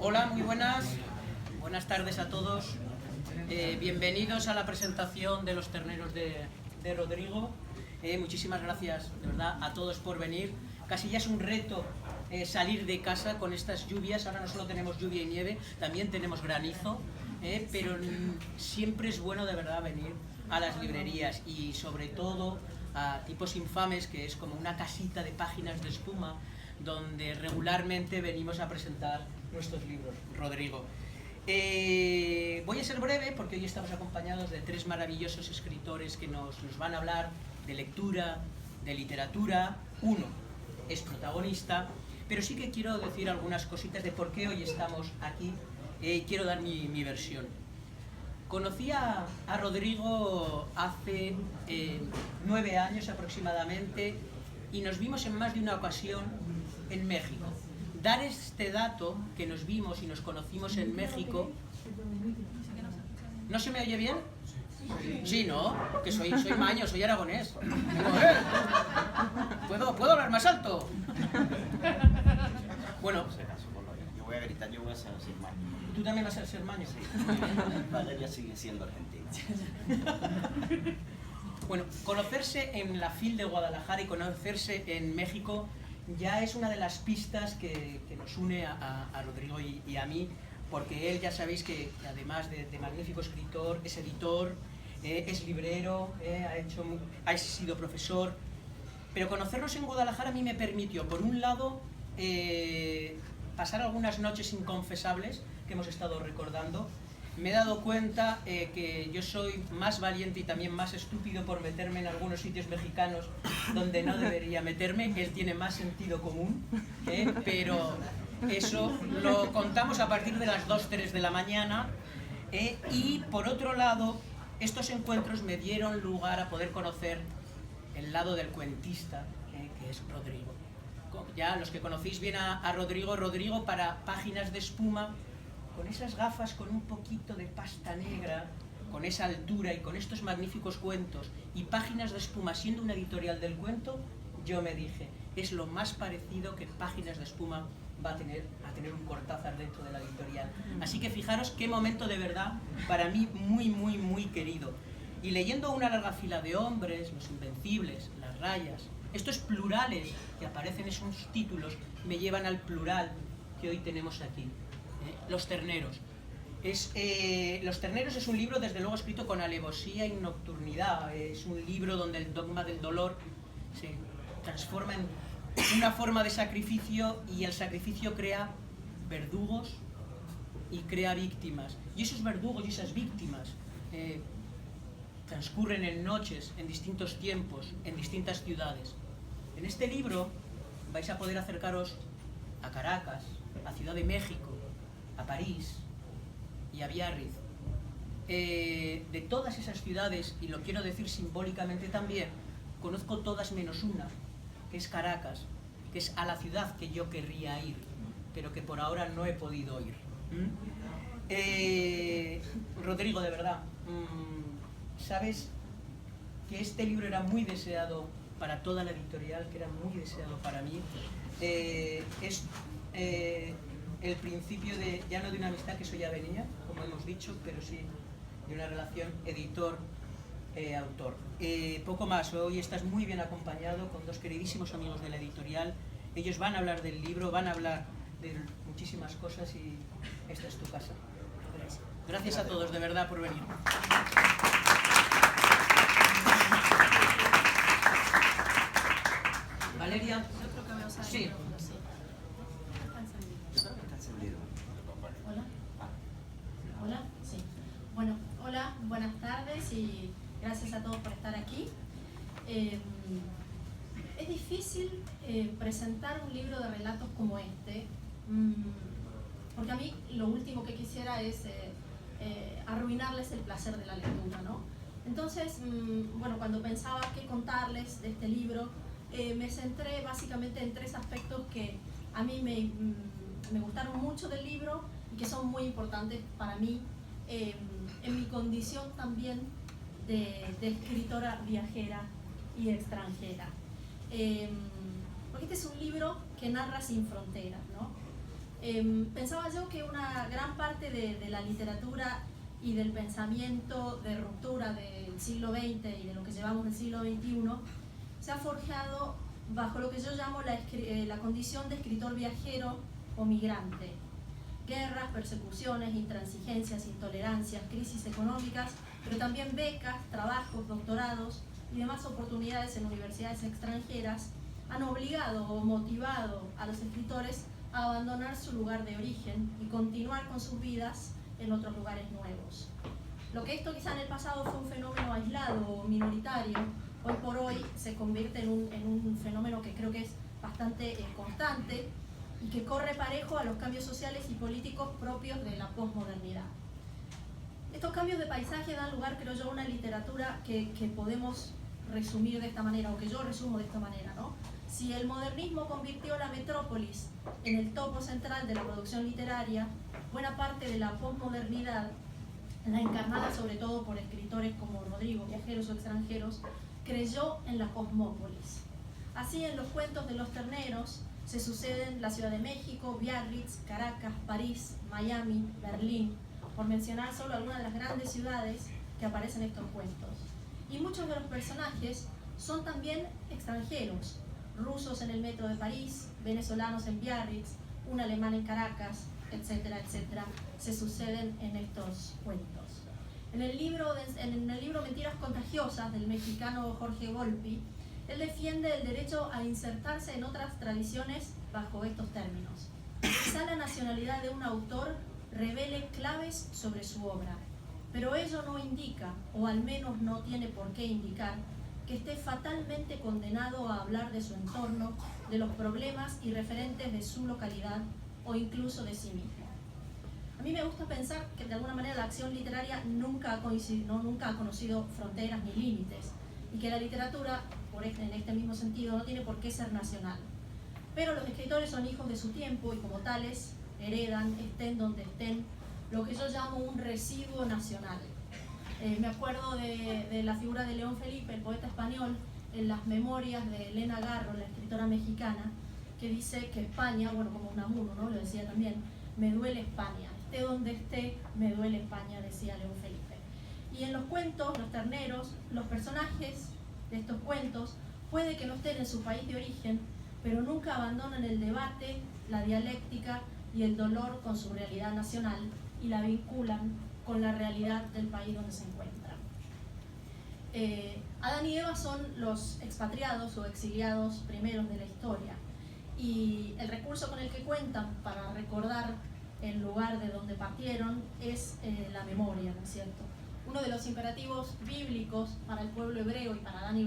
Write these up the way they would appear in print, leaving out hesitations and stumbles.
Hola, muy buenas. Buenas tardes a todos. Bienvenidos a la presentación de Los terneros de Rodrigo. Muchísimas gracias, de verdad, a todos por venir. Casi ya es un reto salir de casa con estas lluvias. Ahora no solo tenemos lluvia y nieve, también tenemos granizo. Pero siempre es bueno de verdad venir a las librerías y sobre todo a Tipos Infames, que es como una casita de páginas de espuma donde regularmente venimos a presentar nuestros libros. Rodrigo. Voy a ser breve porque hoy estamos acompañados de tres maravillosos escritores que nos van a hablar de lectura, de literatura. Uno es protagonista, pero sí que quiero decir algunas cositas de por qué hoy estamos aquí. Quiero dar mi versión. Conocí a Rodrigo hace 9 años aproximadamente y nos vimos en más de una ocasión en México. Dar este dato, que nos vimos y nos conocimos en México... ¿No se me oye bien? Sí, ¿no? Que soy maño, soy aragonés. ¿Puedo hablar más alto? Bueno... Yo voy a gritar, yo voy a ser maño. ¿Tú también vas a ser maño? Sí. Valeria sigue siendo argentina. Bueno, conocerse en la FIL de Guadalajara y conocerse en México ya es una de las pistas que nos une a Rodrigo y a mí, porque él, ya sabéis que además de magnífico escritor, es editor, es librero, ha sido profesor. Pero conocernos en Guadalajara a mí me permitió, por un lado, pasar algunas noches inconfesables que hemos estado recordando. Me he dado cuenta que yo soy más valiente y también más estúpido por meterme en algunos sitios mexicanos donde no debería meterme. Él tiene más sentido común, pero eso lo contamos a partir de las 2, 3 de la mañana. Y por otro lado, estos encuentros me dieron lugar a poder conocer el lado del cuentista, que es Rodrigo. Ya los que conocéis bien a Rodrigo, para Páginas de Espuma, con esas gafas, con un poquito de pasta negra, con esa altura y con estos magníficos cuentos, y Páginas de Espuma siendo una editorial del cuento, yo me dije, es lo más parecido que Páginas de Espuma va a tener un Cortázar dentro de la editorial. Así que fijaros qué momento de verdad para mí muy, muy, muy querido. Y leyendo una larga fila de hombres, Los Invencibles, Las Rayas, estos plurales que aparecen en esos títulos me llevan al plural que hoy tenemos aquí. Los terneros. Los terneros es un libro, desde luego, escrito con alevosía y nocturnidad. Es un libro donde el dogma del dolor se transforma en una forma de sacrificio, y el sacrificio crea verdugos y crea víctimas. Y esos verdugos y esas víctimas transcurren en noches, en distintos tiempos, en distintas ciudades. En este libro vais a poder acercaros a Caracas, a Ciudad de México, a París y a Biarritz. De todas esas ciudades, y lo quiero decir simbólicamente también, conozco todas menos una, que es Caracas, que es a la ciudad que yo querría ir, pero que por ahora no he podido ir. Rodrigo, de verdad, sabes que este libro era muy deseado para toda la editorial, que era muy deseado para mí. Es el principio ya no de una amistad, que eso ya venía, como hemos dicho, pero sí de una relación editor-autor. Poco más, hoy estás muy bien acompañado con dos queridísimos amigos de la editorial. Ellos van a hablar del libro, van a hablar de muchísimas cosas, y esta es tu casa. Gracias a todos, de verdad, por venir. Valeria. Yo creo que veo a salir. Sí. Hola. Hola. Sí. Bueno, hola, buenas tardes y gracias a todos por estar aquí. Es difícil presentar un libro de relatos como este, porque a mí lo último que quisiera es arruinarles el placer de la lectura, ¿no? Entonces, bueno, cuando pensaba qué contarles de este libro, me centré básicamente en 3 aspectos que a mí me gustaron mucho del libro y que son muy importantes para mí en mi condición también de escritora viajera y extranjera. Porque este es un libro que narra sin fronteras, ¿no? Pensaba yo que una gran parte de la literatura y del pensamiento de ruptura del siglo XX y de lo que llevamos del siglo XXI se ha forjado bajo lo que yo llamo la condición de escritor viajero o migrante. Guerras, persecuciones, intransigencias, intolerancias, crisis económicas, pero también becas, trabajos, doctorados y demás oportunidades en universidades extranjeras han obligado o motivado a los escritores a abandonar su lugar de origen y continuar con sus vidas en otros lugares nuevos. Lo que esto quizá en el pasado fue un fenómeno aislado o minoritario, hoy por hoy se convierte en un fenómeno que creo que es bastante constante y que corre parejo a los cambios sociales y políticos propios de la posmodernidad. Estos cambios de paisaje dan lugar, creo yo, a una literatura que podemos resumir de esta manera, o que yo resumo de esta manera, ¿no? Si el modernismo convirtió la metrópolis en el topo central de la producción literaria, buena parte de la posmodernidad, la encarnada sobre todo por escritores como Rodrigo, viajeros o extranjeros, creyó en la cosmópolis. Así, en los cuentos de los terneros se suceden la Ciudad de México, Biarritz, Caracas, París, Miami, Berlín, por mencionar solo algunas de las grandes ciudades que aparecen en estos cuentos. Y muchos de los personajes son también extranjeros, rusos en el metro de París, venezolanos en Biarritz, un alemán en Caracas, etcétera, etcétera, se suceden en estos cuentos. En el libro Mentiras Contagiosas del mexicano Jorge Volpi, él defiende el derecho a insertarse en otras tradiciones bajo estos términos. Quizá la nacionalidad de un autor revele claves sobre su obra, pero ello no indica, o al menos no tiene por qué indicar, que esté fatalmente condenado a hablar de su entorno, de los problemas y referentes de su localidad o incluso de sí mismo. A mí me gusta pensar que de alguna manera la acción literaria nunca ha conocido fronteras ni límites y que la literatura, en este mismo sentido, no tiene por qué ser nacional. Pero los escritores son hijos de su tiempo y como tales heredan, estén donde estén, lo que yo llamo un residuo nacional. Me acuerdo de la figura de León Felipe, el poeta español, en las memorias de Elena Garro, la escritora mexicana, que dice que España, bueno, como Unamuno, ¿no? Lo decía también, me duele España, esté donde esté, me duele España, decía León Felipe. Y en los cuentos, los terneros, los personajes de estos cuentos puede que no estén en su país de origen, pero nunca abandonan el debate, la dialéctica y el dolor con su realidad nacional y la vinculan con la realidad del país donde se encuentran. Adán y Eva son los expatriados o exiliados primeros de la historia y el recurso con el que cuentan para recordar el lugar de donde partieron es la memoria, ¿no es cierto? Uno de los imperativos bíblicos para el pueblo hebreo y para Adán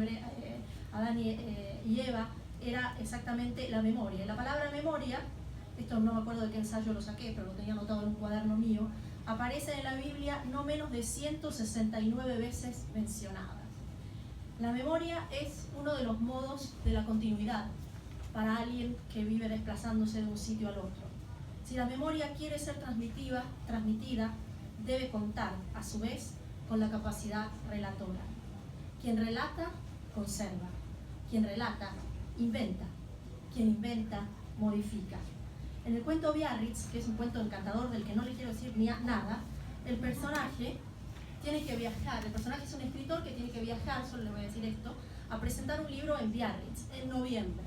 y Eva era exactamente la memoria. Y la palabra memoria, esto no me acuerdo de qué ensayo lo saqué, pero lo tenía anotado en un cuaderno mío, aparece en la Biblia no menos de 169 veces mencionadas. La memoria es uno de los modos de la continuidad para alguien que vive desplazándose de un sitio al otro. Si la memoria quiere ser transmitida, debe contar, a su vez, con la capacidad relatora. Quien relata, conserva. Quien relata, inventa. Quien inventa, modifica. En el cuento Biarritz, que es un cuento encantador del que no le quiero decir nada, el personaje tiene que viajar, el personaje es un escritor que tiene que viajar, solo le voy a decir esto, a presentar un libro en Biarritz, en noviembre.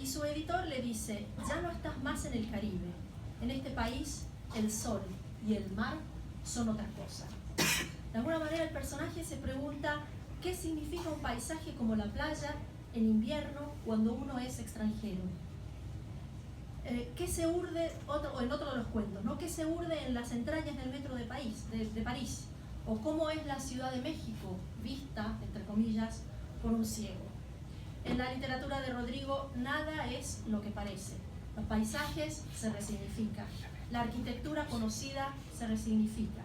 Y su editor le dice, ya no estás más en el Caribe, en este país el sol y el mar son otra cosa. De alguna manera el personaje se pregunta, ¿qué significa un paisaje como la playa en invierno cuando uno es extranjero? ¿Qué se urde, en otro de los cuentos, ¿no? ¿Qué se urde en las entrañas del metro de París? ¿O cómo es la Ciudad de México vista, entre comillas, por un ciego? En la literatura de Rodrigo, nada es lo que parece. Los paisajes se resignifican. La arquitectura conocida se resignifica.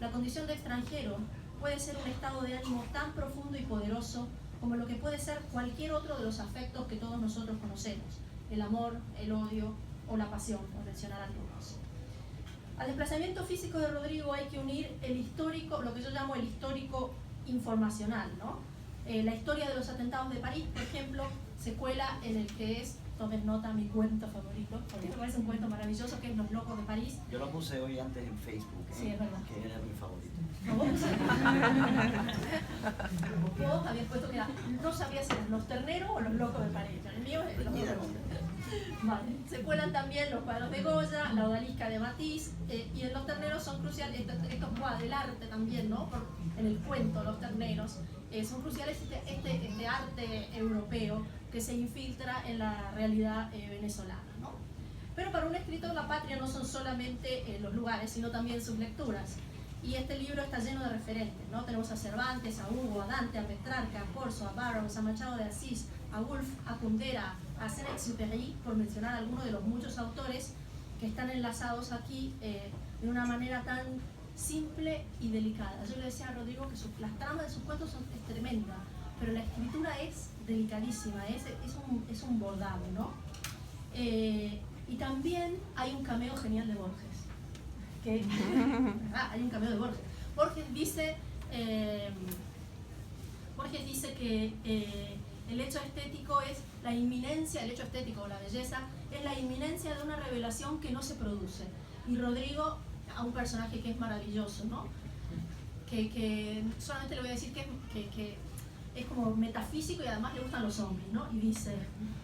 La condición de extranjero puede ser un estado de ánimo tan profundo y poderoso como lo que puede ser cualquier otro de los afectos que todos nosotros conocemos. El amor, el odio o la pasión, por mencionar algunos. Al desplazamiento físico de Rodrigo hay que unir el histórico, lo que yo llamo el histórico informacional, ¿no? La historia de los atentados de París, por ejemplo, se cuela en el que es tomen nota, mi cuento favorito, porque me parece un cuento maravilloso, que es Los Locos de París. Yo lo puse hoy antes en Facebook, Sí, es verdad. que era mi favorito. Vos habías puesto que era, no sabía si eran Los Terneros o Los Locos de París. El mío es Los Locos de París. Vale. Se cuelan también los cuadros de Goya, la odalisca de Matisse, y en Los Terneros son cruciales estos cuadros, el arte también, ¿no? En el cuento Los Terneros son cruciales este arte europeo que se infiltra en la realidad venezolana, ¿no? Pero para un escritor la patria no son solamente los lugares, sino también sus lecturas. Y este libro está lleno de referentes, ¿no? Tenemos a Cervantes, a Hugo, a Dante, a Petrarca, a Corso, a Burroughs, a Machado de Asís, a Woolf, a Kundera, a Saint-Exupéry, por mencionar algunos de los muchos autores que están enlazados aquí de una manera tan simple y delicada. Yo le decía a Rodrigo que las tramas de sus cuentos es tremenda, pero la escritura es delicadísima, es un bordado, ¿no? Y también hay un cameo genial de Borges. Hay un cameo de Borges. Borges dice que el hecho estético es la inminencia, el hecho estético o la belleza es la inminencia de una revelación que no se produce. Y Rodrigo, a un personaje que es maravilloso, ¿no? Que solamente le voy a decir que es como metafísico y además le gustan los zombies, ¿no? Y dice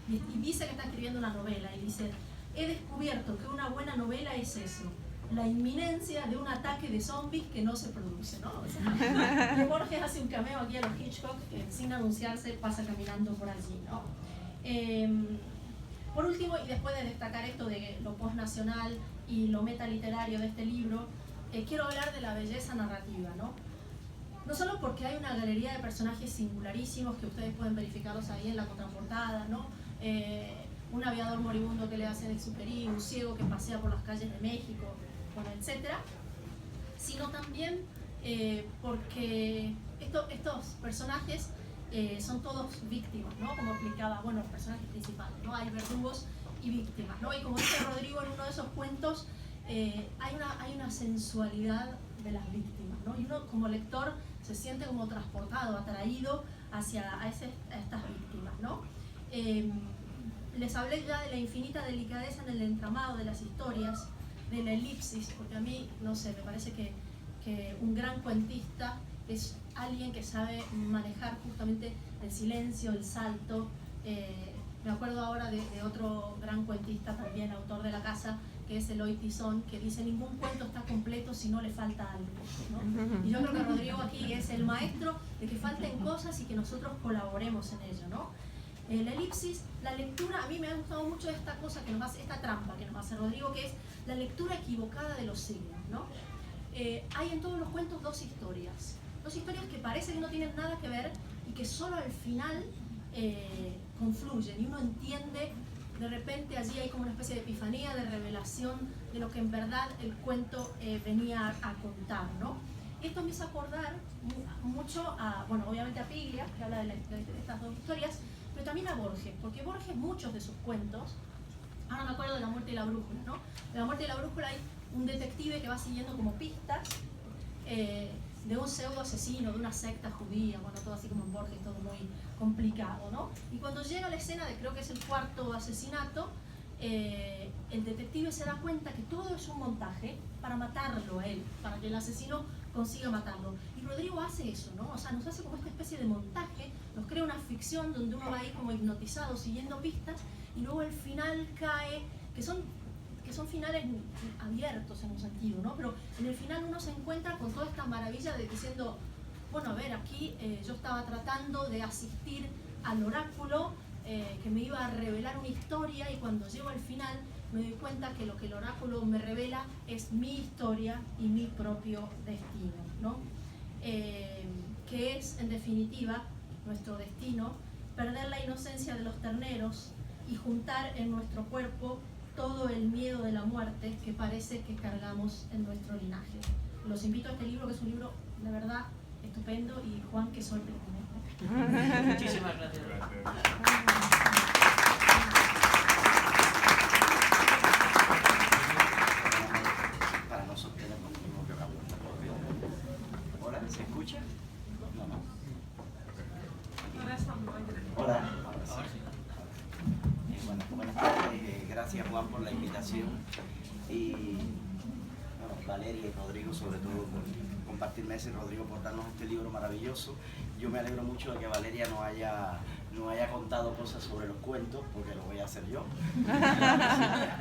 que está escribiendo una novela y dice: he descubierto que una buena novela es eso, la inminencia de un ataque de zombies que no se produce, ¿no? O sea, Borges hace un cameo aquí a los Hitchcock que sin anunciarse pasa caminando por allí, ¿no? Por último, y después de destacar esto de lo postnacional y lo metaliterario de este libro, quiero hablar de la belleza narrativa, ¿no? No solo porque hay una galería de personajes singularísimos que ustedes pueden verificarlos ahí en la contraportada, ¿no? Un aviador moribundo que le hace Saint-Exupéry, un ciego que pasea por las calles de México, bueno, etc. Sino también porque estos personajes son todos víctimas, ¿no? Como explicaba, bueno, los personajes principales, ¿no? Hay verdugos y víctimas, ¿no? Y como dice Rodrigo en uno de esos cuentos, hay una sensualidad de las víctimas, ¿no? Y uno como lector se siente como transportado, atraído hacia estas víctimas, ¿no? Les hablé ya de la infinita delicadeza en el entramado de las historias, de la elipsis, porque a mí, no sé, me parece que un gran cuentista es alguien que sabe manejar justamente el silencio, el salto. Me acuerdo ahora de otro gran cuentista también, autor de La Casa, que es Eloy Tizón, que dice: ningún cuento está completo si no le falta algo, ¿no? Y yo creo que Rodrigo aquí es el maestro de que falten cosas y que nosotros colaboremos en ello, ¿no? La elipsis, la lectura, a mí me ha gustado mucho esta cosa que nos hace, esta trampa que nos hace Rodrigo, que es la lectura equivocada de los signos, ¿no? Hay en todos los cuentos dos historias que parece que no tienen nada que ver y que solo al final confluyen y uno entiende. De repente allí hay como una especie de epifanía, de revelación de lo que en verdad el cuento venía a contar, ¿no? Esto me hizo acordar mucho a, bueno, obviamente a Piglia, que habla de estas dos historias, pero también a Borges, porque Borges, muchos de sus cuentos, ahora me acuerdo de La Muerte y la Brújula, ¿no? En La Muerte y la Brújula hay un detective que va siguiendo como pistas de un pseudo asesino, de una secta judía, bueno, todo así como en Borges, todo muy complicado, ¿no? Y cuando llega a la escena de, creo que es el cuarto asesinato, el detective se da cuenta que todo es un montaje para matarlo a él, para que el asesino consiga matarlo. Y Rodrigo hace eso, ¿no? O sea, nos hace como esta especie de montaje, nos crea una ficción donde uno va ahí como hipnotizado, siguiendo pistas, y luego el final cae, que son finales abiertos en un sentido, ¿no? Pero en el final uno se encuentra con toda esta maravilla de diciendo, bueno, a ver, aquí yo estaba tratando de asistir al oráculo que me iba a revelar una historia, y cuando llego al final me doy cuenta que lo que el oráculo me revela es mi historia y mi propio destino, ¿no? Que es, en definitiva, nuestro destino, perder la inocencia de los terneros y juntar en nuestro cuerpo todo el miedo de la muerte que parece que cargamos en nuestro linaje. Los invito a este libro, que es un libro de verdad estupendo, y Juan, que sorprende. Muchísimas gracias. Para no sostener lo mismo que hablamos. ¿Hola? ¿Se escucha? No, no. Hola. Ahora sí. Bueno, Juan por la invitación y bueno, Valeria y Rodrigo sobre todo por compartirme ese, y Rodrigo por darnos este libro maravilloso. Yo me alegro mucho de que Valeria no haya contado cosas sobre los cuentos, porque lo voy a hacer yo.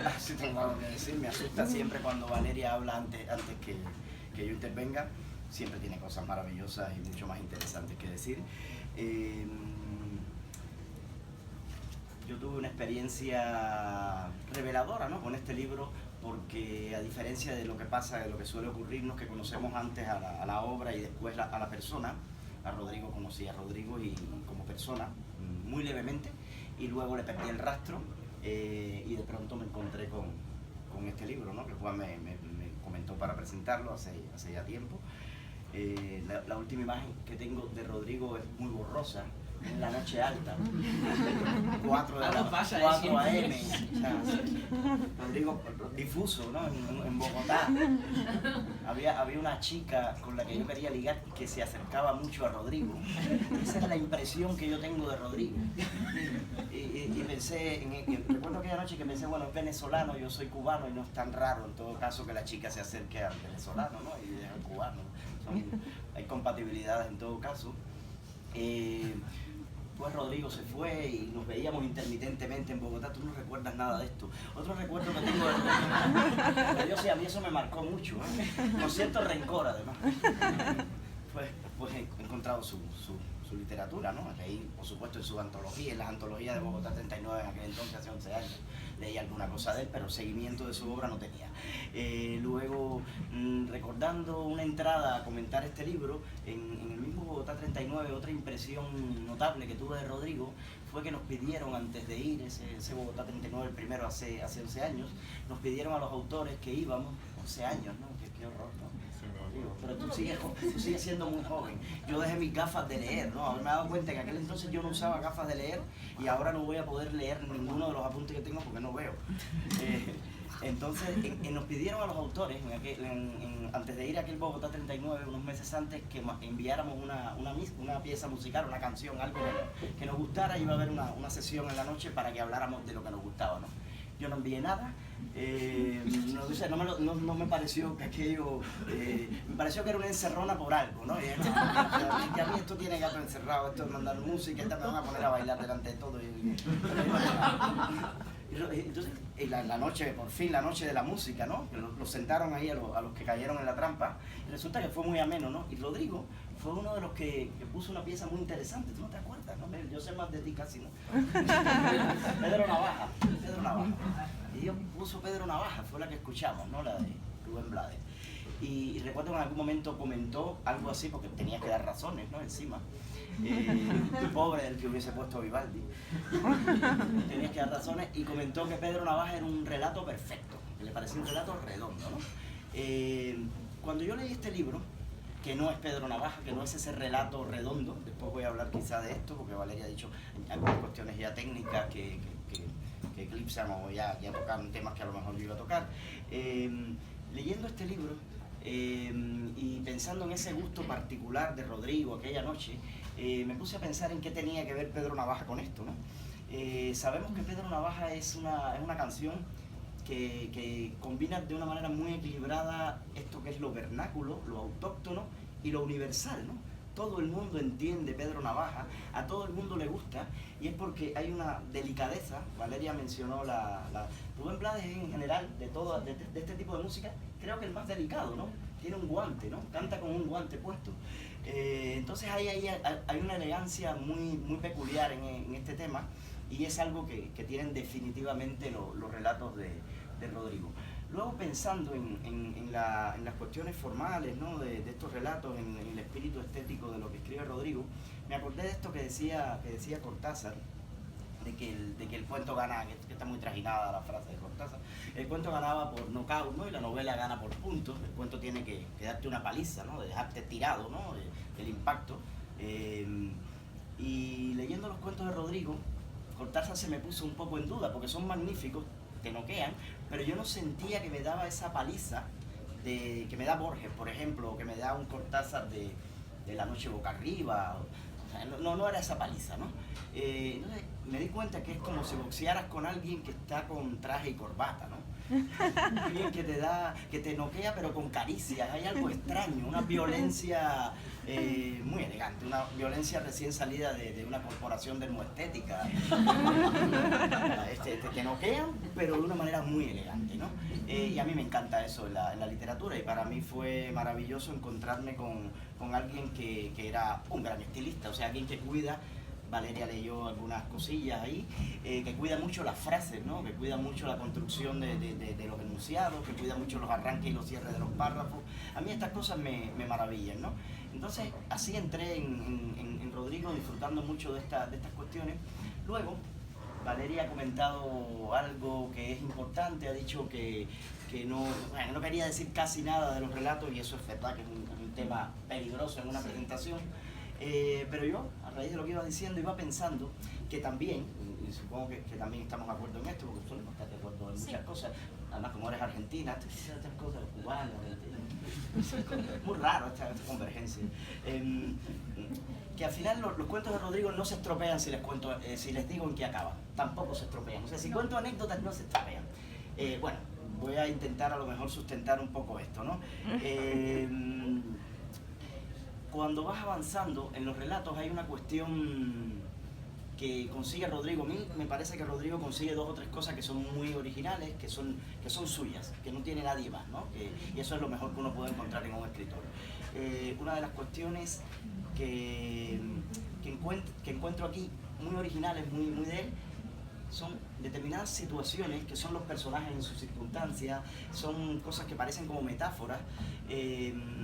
Así tengo algo que decir. Me asusta siempre cuando Valeria habla antes que yo intervenga. Siempre tiene cosas maravillosas y mucho más interesantes que decir. Yo tuve una experiencia reveladora, ¿no?, con este libro, porque a diferencia de lo que pasa, de lo que suele ocurrirnos, que conocemos antes a la obra y después a la persona, a Rodrigo conocí a Rodrigo y como persona muy levemente, y luego le perdí el rastro y de pronto me encontré con este libro, ¿no?, que Juan me comentó para presentarlo hace ya tiempo. La última imagen que tengo de Rodrigo es muy borrosa, en la noche alta, 4 AM, o sea, Rodrigo difuso, ¿no?, en Bogotá. Había una chica con la que yo quería ligar que se acercaba mucho a Rodrigo. Esa es la impresión que yo tengo de Rodrigo. Y pensé, recuerdo aquella noche que pensé, bueno, es venezolano, yo soy cubano y no es tan raro en todo caso que la chica se acerque al venezolano, ¿no?, y al cubano. Hay compatibilidades en todo caso. Pues Rodrigo se fue y nos veíamos intermitentemente en Bogotá. Tú no recuerdas nada de esto. Otro recuerdo que tengo de Rodrigo, yo sí, a mí eso me marcó mucho, con cierto rencor además. Pues he encontrado su literatura, ¿no? Leí, por supuesto, en sus antologías, en las antologías de Bogotá 39, en aquel entonces, hace 11 años, leí alguna cosa de él, pero seguimiento de su obra no tenía. Luego, recordando una entrada a comentar este libro, en el mismo Bogotá 39, otra impresión notable que tuve de Rodrigo fue que nos pidieron, antes de ir, ese Bogotá 39, el primero hace 11 años, nos pidieron a los autores que íbamos, 11 años, ¿no? Qué horror, ¿no? Pero tú sigues siendo muy joven. Yo dejé mis gafas de leer, ¿no? Ahora me he dado cuenta que en aquel entonces yo no usaba gafas de leer y ahora no voy a poder leer ninguno de los apuntes que tengo porque no veo. Entonces nos pidieron a los autores, antes de ir a aquel Bogotá 39, unos meses antes, que enviáramos una pieza musical, una canción, algo que nos gustara. Iba a haber una sesión en la noche para que habláramos de lo que nos gustaba, ¿no? Yo no envié nada, no me pareció que aquello, me pareció que era una encerrona por algo, ¿no? Que a mí esto tiene gato encerrado, esto es mandar música, esta me van a poner a bailar delante de todo. Entonces, la noche, por fin, la noche de la música, ¿no? Los sentaron ahí a los que cayeron en la trampa, y resulta que fue muy ameno, ¿no? Y Rodrigo fue uno de los que puso una pieza muy interesante, ¿tú no te acuerdas? ¿No? Yo sé más de ti casi, ¿no? Pedro Navaja. Y Dios puso Pedro Navaja, fue la que escuchamos, ¿no? La de Rubén Blades. Y recuerdo que en algún momento comentó algo así, porque tenía que dar razones, ¿no? Encima. Pobre del que hubiese puesto a Vivaldi. Tenía que dar razones y comentó que Pedro Navaja era un relato perfecto, que le parecía un relato redondo, ¿no? Cuando yo leí este libro, que no es Pedro Navaja, que no es ese relato redondo, después voy a hablar quizá de esto, porque Valeria ha dicho algunas cuestiones ya técnicas que eclipsan o ya tocaron temas que a lo mejor yo iba a tocar. Leyendo este libro y pensando en ese gusto particular de Rodrigo aquella noche, me puse a pensar en qué tenía que ver Pedro Navaja con esto, ¿no? Sabemos que Pedro Navaja es una canción que combina de una manera muy equilibrada esto que es lo vernáculo, lo autóctono y lo universal, ¿no? Todo el mundo entiende Pedro Navaja, a todo el mundo le gusta, y es porque hay una delicadeza. Valeria mencionó Rubén Blades en general, de este tipo de música, creo que el más delicado, ¿no? Tiene un guante, ¿no? Canta con un guante puesto. Entonces hay una elegancia muy peculiar en este tema, y es algo que tienen definitivamente los relatos de Rodrigo. Luego, pensando en las cuestiones formales, ¿no?, de estos relatos, en el espíritu estético de lo que escribe Rodrigo, me acordé de esto que decía Cortázar, de que el cuento gana, que está muy trajinada la frase de Cortázar, el cuento ganaba por nocaut, ¿no?, y la novela gana por puntos. El cuento tiene que darte una paliza, ¿no?, de dejarte tirado, ¿no?, el impacto. Y leyendo los cuentos de Rodrigo, Cortázar se me puso un poco en duda, porque son magníficos, te noquean, pero yo no sentía que me daba esa paliza que me da Borges, por ejemplo, o que me da un Cortázar de La noche boca arriba. O sea, no era esa paliza, ¿no? Entonces, me di cuenta que es como si boxearas con alguien que está con traje y corbata, ¿no? Alguien que te da, que te noquea pero con caricias. Hay algo extraño, una violencia muy elegante, una violencia recién salida de una corporación dermoestética. Te noquean pero de una manera muy elegante, ¿no? Y a mí me encanta eso en la literatura, y para mí fue maravilloso encontrarme con alguien que era un gran estilista, o sea, alguien que cuida. Valeria leyó algunas cosillas ahí, que cuida mucho las frases, ¿no? Que cuida mucho la construcción de los enunciados, que cuida mucho los arranques y los cierres de los párrafos. A mí estas cosas me maravillan, ¿no? Entonces, así entré en Rodrigo, disfrutando mucho de estas cuestiones. Luego, Valeria ha comentado algo que es importante, ha dicho que no quería decir casi nada de los relatos, y eso es verdad que es un tema peligroso en una presentación. Pero yo, a raíz de lo que iba diciendo, iba pensando que también, y supongo que también estamos de acuerdo en esto, porque solemos estar de acuerdo en muchas cosas, además como eres argentina, tú dices otras cosas, cubanas, muy raro esta convergencia. Que al final los cuentos de Rodrigo no se estropean si les digo en qué acaban, tampoco se estropean, o sea, si cuento anécdotas no se estropean. Bueno, voy a intentar a lo mejor sustentar un poco esto, ¿no? Cuando vas avanzando en los relatos hay una cuestión que consigue Rodrigo. A mí me parece que Rodrigo consigue 2 o 3 cosas que son muy originales, que son suyas, que no tiene nadie más, ¿no? Y eso es lo mejor que uno puede encontrar en un escritor. Una de las cuestiones que encuentro aquí muy originales, muy de él, son determinadas situaciones que son los personajes en sus circunstancias, son cosas que parecen como metáforas.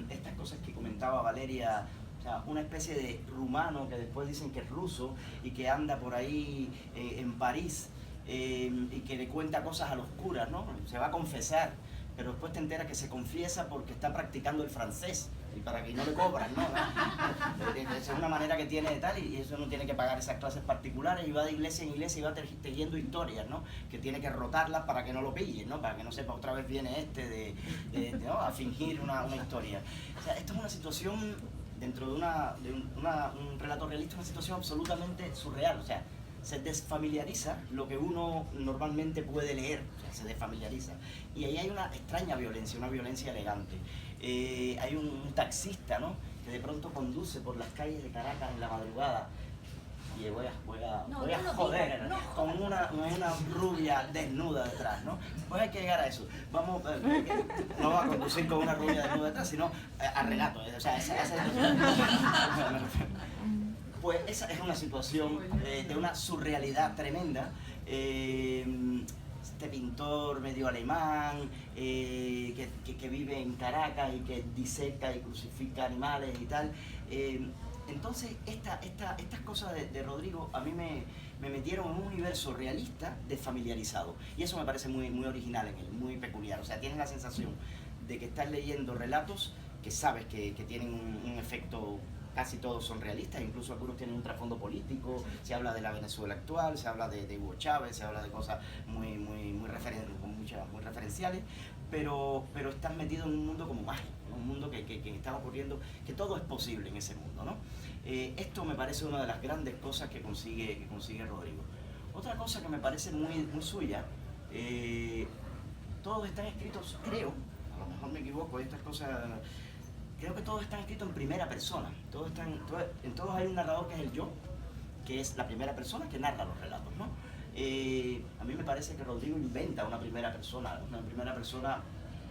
Estas cosas que comentaba Valeria, o sea, una especie de rumano que después dicen que es ruso y que anda por ahí en París y que le cuenta cosas a los curas, ¿no? Se va a confesar, pero después te enteras que se confiesa porque está practicando el francés y para que no le cobran, ¿no? Es una manera que tiene de tal, y eso no tiene que pagar esas clases particulares, y va de iglesia en iglesia y va tejiendo historias, ¿no? Que tiene que rotarlas para que no lo pillen, ¿no? Para que no sepa otra vez viene ¿no? A fingir una historia. O sea, esto es una situación dentro de un relato realista, una situación absolutamente surreal, o sea, se desfamiliariza lo que uno normalmente puede leer, o sea, se desfamiliariza. Y ahí hay una extraña violencia, una violencia elegante. Hay un taxista, ¿no? Que de pronto conduce por las calles de Caracas en la madrugada, y voy a joder con una rubia desnuda detrás, ¿no? Pues hay que llegar a eso. Vamos, no va a conducir con una rubia desnuda detrás, sino a relato, o sea, pues esa es una situación de una surrealidad tremenda. Este pintor medio alemán que vive en Caracas y que diseca y crucifica animales y tal. Entonces estas cosas de Rodrigo a mí me metieron en un universo realista desfamiliarizado, y eso me parece muy original en él, muy peculiar. O sea, tienes la sensación de que estás leyendo relatos que sabes que tienen un efecto. Casi todos son realistas, incluso algunos tienen un trasfondo político. Se habla de la Venezuela actual, se habla de Hugo Chávez, se habla de cosas muy referenciales, pero estás metido en un mundo como mágico, ¿no? Un mundo que está ocurriendo, que todo es posible en ese mundo, ¿no? Esto me parece una de las grandes cosas que consigue Rodrigo. Otra cosa que me parece muy suya, todos están escritos, creo, a lo mejor me equivoco, estas cosas. Creo que todos están escritos en primera persona. En todos hay un narrador que es el yo, que es la primera persona que narra los relatos, ¿no? A mí me parece que Rodrigo inventa una primera persona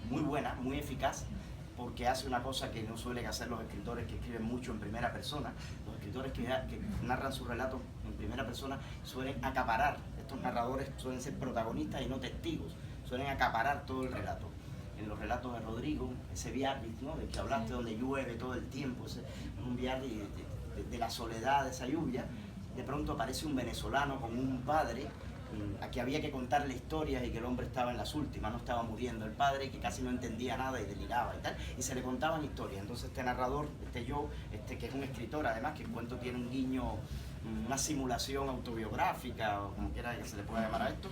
muy buena, muy eficaz, porque hace una cosa que no suelen hacer los escritores que escriben mucho en primera persona. Los escritores que narran sus relatos en primera persona suelen acaparar. Estos narradores suelen ser protagonistas y no testigos, suelen acaparar todo el relato. En los relatos de Rodrigo, ese Biarritz, ¿no? Del que hablaste, donde llueve todo el tiempo, un Biarritz de la soledad, de esa lluvia, de pronto aparece un venezolano con un padre a que había que contarle historias, y que el hombre estaba en las últimas, no estaba muriendo el padre, que casi no entendía nada y deliraba y tal, y se le contaban historias. Entonces este narrador, que es un escritor además, que el cuento tiene un guiño, una simulación autobiográfica, o como quiera que se le pueda llamar a esto,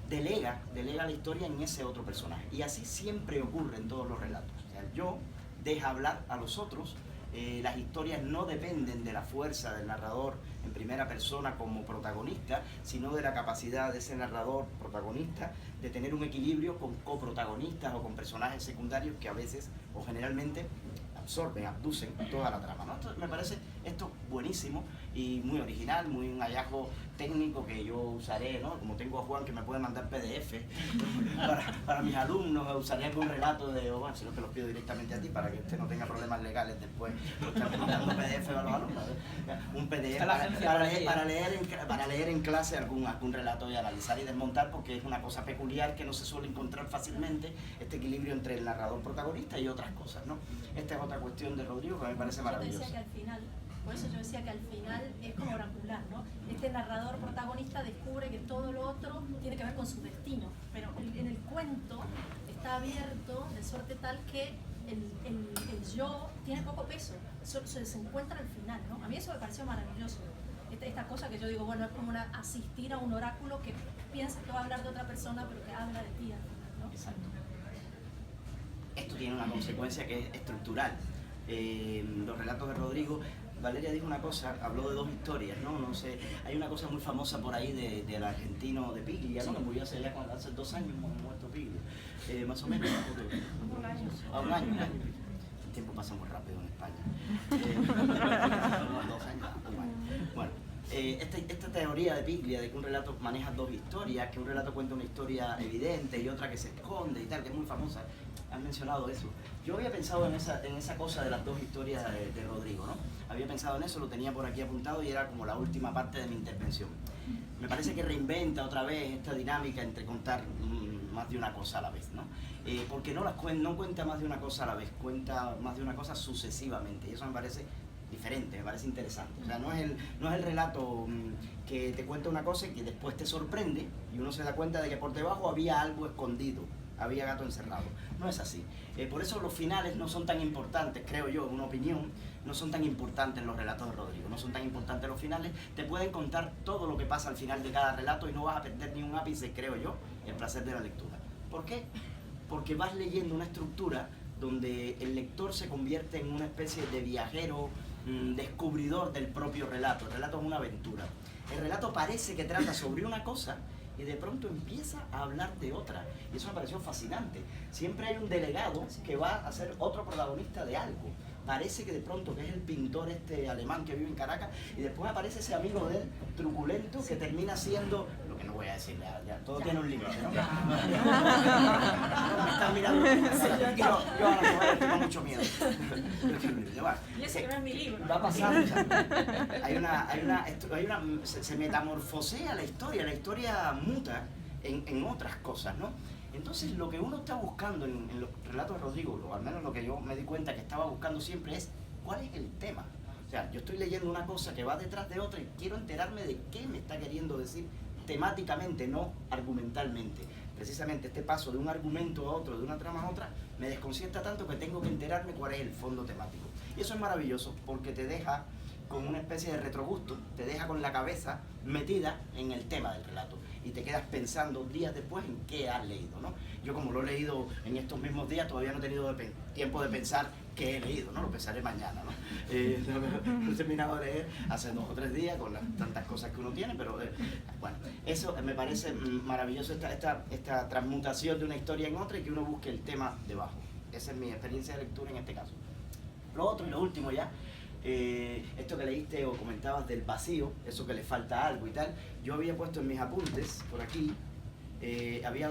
delega la historia en ese otro personaje. Y así siempre ocurre en todos los relatos. O sea, el yo deja hablar a los otros Las historias no dependen de la fuerza del narrador en primera persona como protagonista, sino de la capacidad de ese narrador protagonista de tener un equilibrio con coprotagonistas o con personajes secundarios que a veces o generalmente absorben, abducen toda la trama, ¿no? Esto, me parece esto buenísimo y muy original, muy un hallazgo técnico que yo usaré, ¿no? Como tengo a Juan que me puede mandar PDF para mis alumnos, usaré algún relato de, bueno, si no te los pido directamente a ti para que usted no tenga problemas legales después, porque mandando PDF a los alumnos, ¿no? Un PDF para leer en clase algún relato y analizar y desmontar, porque es una cosa peculiar que no se suele encontrar fácilmente, este equilibrio entre el narrador protagonista y otras cosas, ¿no? Esta es otra cuestión de Rodrigo que me parece maravillosa. Yo te decía que al final, por eso yo decía que al final es como oracular, ¿no? Este narrador protagonista descubre que todo lo otro tiene que ver con su destino, pero en el cuento está abierto de suerte tal que el yo tiene poco peso, se encuentra al final, ¿no? A mí eso me pareció maravilloso. Esta cosa que yo digo, bueno, es como asistir a un oráculo que piensa que va a hablar de otra persona, pero que habla de ti al final, ¿no? Exacto. Esto tiene una consecuencia que es estructural. Los relatos de Rodrigo, Valeria dijo una cosa, habló de dos historias, ¿no? No sé, hay una cosa muy famosa por ahí del argentino de Piglia, ¿no? Que murió hace 2 años, muerto Piglia, más o menos. Un año. Un año. El tiempo pasa muy rápido en España. 2 años, un año. Bueno. Esta teoría de Piglia de que un relato maneja dos historias, que un relato cuenta una historia evidente y otra que se esconde y tal, que es muy famosa, han mencionado eso. Yo había pensado en esa cosa de las dos historias de Rodrigo, ¿no? Había pensado en eso, lo tenía por aquí apuntado y era como la última parte de mi intervención. Me parece que reinventa otra vez esta dinámica entre contar más de una cosa a la vez, ¿no? Porque no cuenta más de una cosa a la vez, cuenta más de una cosa sucesivamente, y eso me parece diferente, me parece interesante. O sea, no es el relato que te cuenta una cosa y que después te sorprende y uno se da cuenta de que por debajo había algo escondido, había gato encerrado. No es así. Por eso los finales no son tan importantes, creo yo, en una opinión, no son tan importantes los relatos de Rodrigo, no son tan importantes los finales. Te pueden contar todo lo que pasa al final de cada relato y no vas a perder ni un ápice, creo yo, el placer de la lectura. ¿Por qué? Porque vas leyendo una estructura donde el lector se convierte en una especie de viajero, descubridor del propio relato. El relato es una aventura. El relato parece que trata sobre una cosa y de pronto empieza a hablar de otra. Y eso me pareció fascinante. Siempre hay un delegado que va a ser otro protagonista de algo. Parece que de pronto que es el pintor este alemán que vive en Caracas y después aparece ese amigo de él, truculento, que termina siendo, lo que no voy a decir, ya todo tiene un límite, ¿no? Me están mirando, yo ahora tengo mucho miedo. Y ese que no es mi libro. Va a pasar, o sea, se metamorfosea la historia muta en otras cosas, ¿no? Entonces lo que uno está buscando en los relatos de Rodrigo, o al menos lo que yo me di cuenta que estaba buscando siempre es ¿cuál es el tema? O sea, yo estoy leyendo una cosa que va detrás de otra y quiero enterarme de qué me está queriendo decir temáticamente, no argumentalmente. Precisamente este paso de un argumento a otro, de una trama a otra, me desconcierta tanto que tengo que enterarme cuál es el fondo temático. Y eso es maravilloso porque te deja con una especie de retrogusto, te deja con la cabeza metida en el tema del relato y te quedas pensando días después en qué has leído, ¿no? Yo como lo he leído en estos mismos días todavía no he tenido tiempo de pensar qué he leído, ¿no? Lo pensaré mañana, ¿no? Lo he terminado de leer hace 2 o 3 días con las tantas cosas que uno tiene, pero bueno, eso me parece maravilloso, esta transmutación de una historia en otra y que uno busque el tema debajo. Esa es mi experiencia de lectura en este caso. Lo otro y lo último ya, esto que leíste o comentabas del vacío, eso que le falta algo y tal, yo había puesto en mis apuntes por aquí, había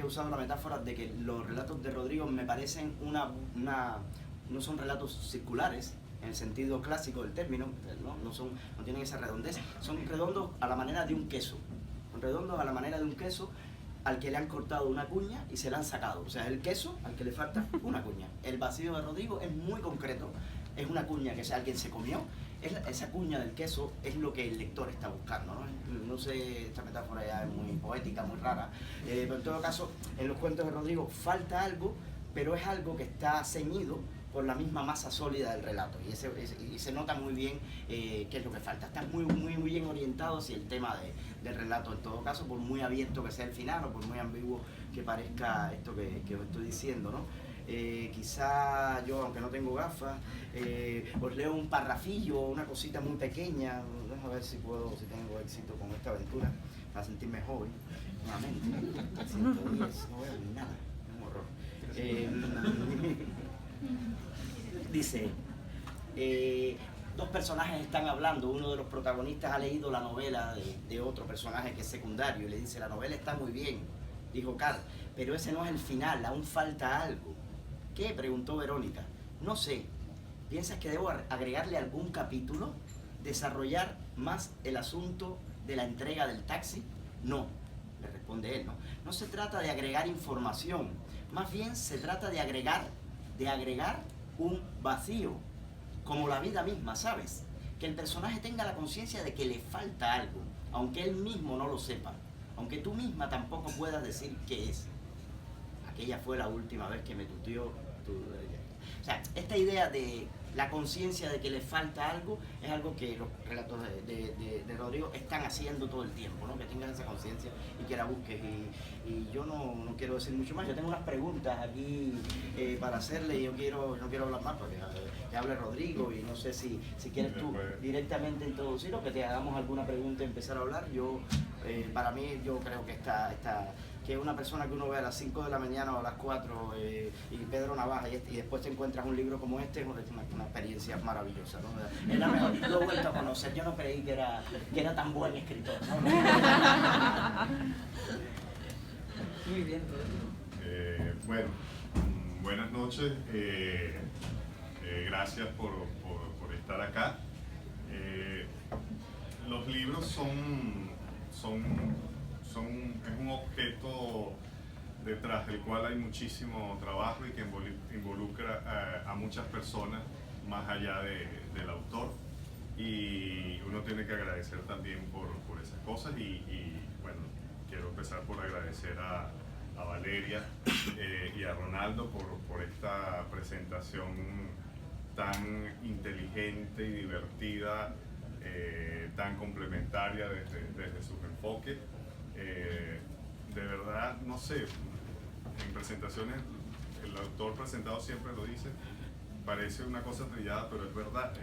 usado la metáfora de que los relatos de Rodrigo me parecen no son relatos circulares en el sentido clásico del término, no tienen esa redondez, son redondos a la manera de un queso, al que le han cortado una cuña y se la han sacado, o sea, el queso al que le falta una cuña. El vacío de Rodrigo es muy concreto, es una cuña que alguien se comió, esa cuña del queso es lo que el lector está buscando, ¿no? No sé, esta metáfora ya es muy poética, muy rara, pero en todo caso, en los cuentos de Rodrigo falta algo, pero es algo que está ceñido por la misma masa sólida del relato y se nota muy bien qué es lo que falta. Está muy bien orientado hacia el tema del relato en todo caso, por muy abierto que sea el final o por muy ambiguo que parezca esto que estoy diciendo, ¿no? quizá yo, aunque no tengo gafas, os leo un parrafillo, una cosita muy pequeña. Vamos a ver si tengo éxito con esta aventura, para sentirme joven nuevamente. 110, no veo ni nada, es un horror. Dice, dos personajes están hablando, uno de los protagonistas ha leído la novela de otro personaje que es secundario y le dice, la novela está muy bien, dijo Carl, pero ese no es el final, aún falta algo. ¿Qué?, preguntó Verónica. No sé, ¿piensas que debo agregarle algún capítulo? ¿Desarrollar más el asunto de la entrega del taxi? No, le responde él, no se trata de agregar información, más bien se trata de agregar un vacío, como la vida misma, ¿sabes? Que el personaje tenga la conciencia de que le falta algo, aunque él mismo no lo sepa, aunque tú misma tampoco puedas decir qué es. Aquella fue la última vez que me tuteó. O sea, esta idea de la conciencia de que le falta algo es algo que los relatos de Rodrigo están haciendo todo el tiempo, ¿no? Que tengas esa conciencia y que la busques. Y yo no quiero decir mucho más. Yo tengo unas preguntas aquí para hacerle y no quiero hablar más porque que hable Rodrigo y no sé si quieres tú directamente introducir o que te hagamos alguna pregunta y empezar a hablar. Para mí, yo creo que que una persona que uno ve a las 5 de la mañana o a las 4 y Pedro Navaja y después te encuentras un libro como este, es una experiencia maravillosa, ¿no? Es la mejor, lo he vuelto a conocer, yo no creí que era tan buen escritor, ¿no? Muy bien. Bueno, buenas noches, gracias por estar acá. Los libros es un objeto detrás del cual hay muchísimo trabajo y que involucra a muchas personas más allá del autor, y uno tiene que agradecer también por esas cosas y bueno, quiero empezar por agradecer a Valeria y a Ronaldo por esta presentación tan inteligente y divertida, tan complementaria desde sus enfoques. De verdad, no sé, en presentaciones, el autor presentado siempre lo dice, parece una cosa trillada, pero es verdad.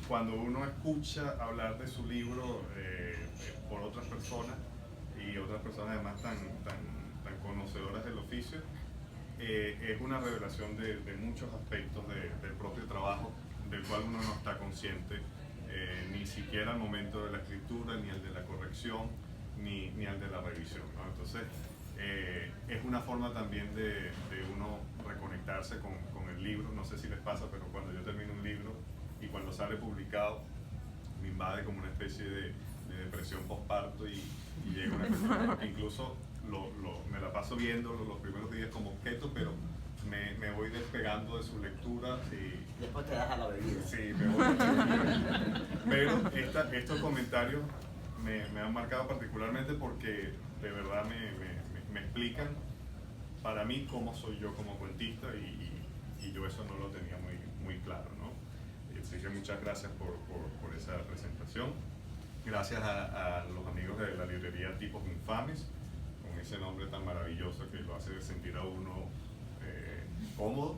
Cuando uno escucha hablar de su libro por otras personas, y otras personas además tan conocedoras del oficio, es una revelación de muchos aspectos del propio trabajo, del cual uno no está consciente, ni siquiera al momento de la escritura, ni al de la corrección, ni al de la revisión, ¿no? Entonces, es una forma también de uno reconectarse con el libro. No sé si les pasa, pero cuando yo termino un libro y cuando sale publicado, me invade como una especie de depresión postparto y llega una persona que incluso me la paso viendo los primeros días como objeto, pero me voy despegando de su lectura y después te das a la bebida. Sí, me voy pero estos comentarios me han marcado particularmente porque de verdad me explican para mí cómo soy yo como cuentista, y yo eso no lo tenía muy claro, ¿no? Así que muchas gracias por esa presentación. Gracias a los amigos de la librería Tipos Infames, con ese nombre tan maravilloso que lo hace sentir a uno cómodo.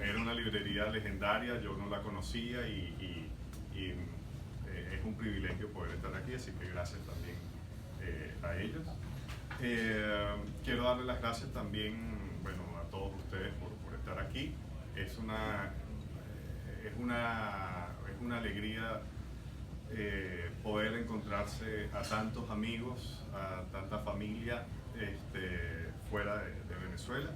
Era una librería legendaria, yo no la conocía y es un privilegio poder estar aquí, así que gracias también a ellos. Quiero darle las gracias también, bueno, a todos ustedes por estar aquí. Es una alegría poder encontrarse a tantos amigos, a tanta familia fuera de Venezuela,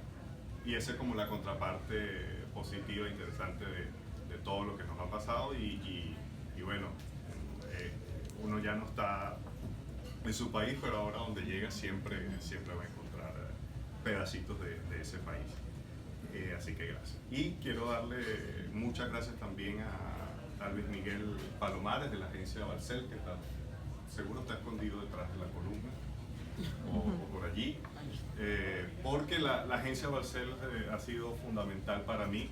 y esa es como la contraparte positiva e interesante de todo lo que nos ha pasado y bueno, uno ya no está en su país, pero ahora donde llega siempre va a encontrar pedacitos de ese país. Así que gracias. Y quiero darle muchas gracias también a Luis Miguel Palomares de la agencia Barcel, que seguro está escondido detrás de la columna o por allí, porque la agencia Barcel ha sido fundamental para mí,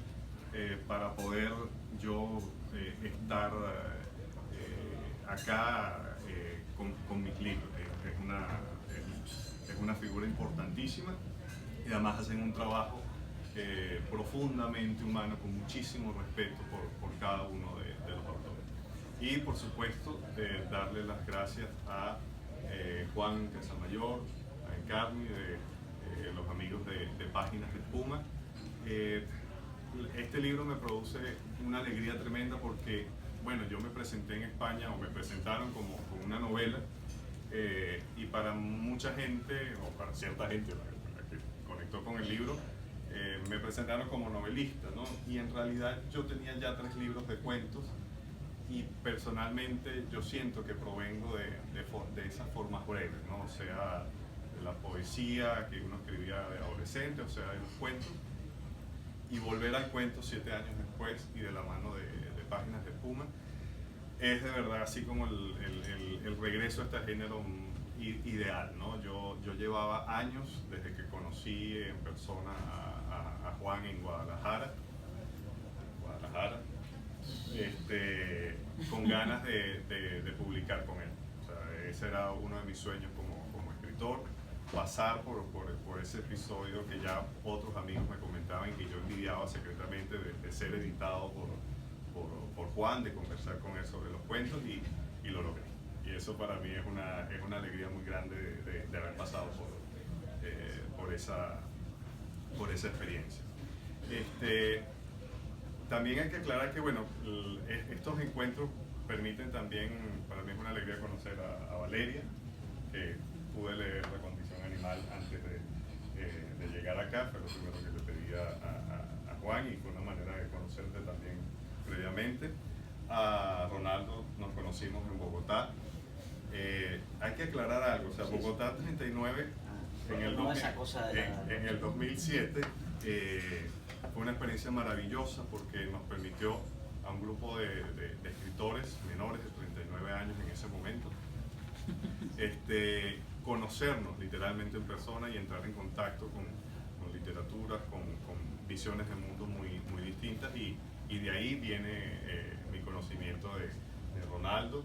para poder yo estar acá con mis libros. Es una figura importantísima y además hacen un trabajo profundamente humano, con muchísimo respeto por cada uno de los autores. Y por supuesto, darle las gracias a Juan Casamayor, a Encarni, de los amigos de Páginas de Espuma. Este libro me produce una alegría tremenda porque, bueno, yo me presenté en España, o me presentaron como una novela, y para mucha gente, o para cierta gente la que conectó con el libro, me presentaron como novelista, ¿no? Y en realidad yo tenía ya 3 libros de cuentos, y personalmente yo siento que provengo de esas formas breves, ¿no? O sea, de la poesía que uno escribía de adolescente, o sea, de los cuentos, y volver al cuento 7 años después y de la mano de Páginas de Espuma, es de verdad así como el regreso a este género ideal, ¿no? Yo llevaba años desde que conocí en persona a Juan en Guadalajara, con ganas de publicar con él. O sea, ese era uno de mis sueños como escritor, pasar por ese episodio que ya otros amigos me comentaban que yo envidiaba secretamente de ser editado por Juan, de conversar con él sobre los cuentos, y lo logré. Y eso para mí es una alegría muy grande de haber pasado por esa experiencia. También hay que aclarar que, bueno, estos encuentros permiten también, para mí es una alegría conocer a Valeria, que pude leer La Condición Animal antes de llegar acá, fue lo primero que le pedí a Juan, y fue una manera de conocerte también previamente. A Ronaldo nos conocimos en Bogotá. Hay que aclarar algo, o sea, Bogotá 39 en el 2007 fue una experiencia maravillosa porque nos permitió a un grupo de escritores menores de 39 años en ese momento conocernos literalmente en persona y entrar en contacto con literaturas, con visiones de mundo muy distintas, y de ahí viene mi conocimiento de Ronaldo.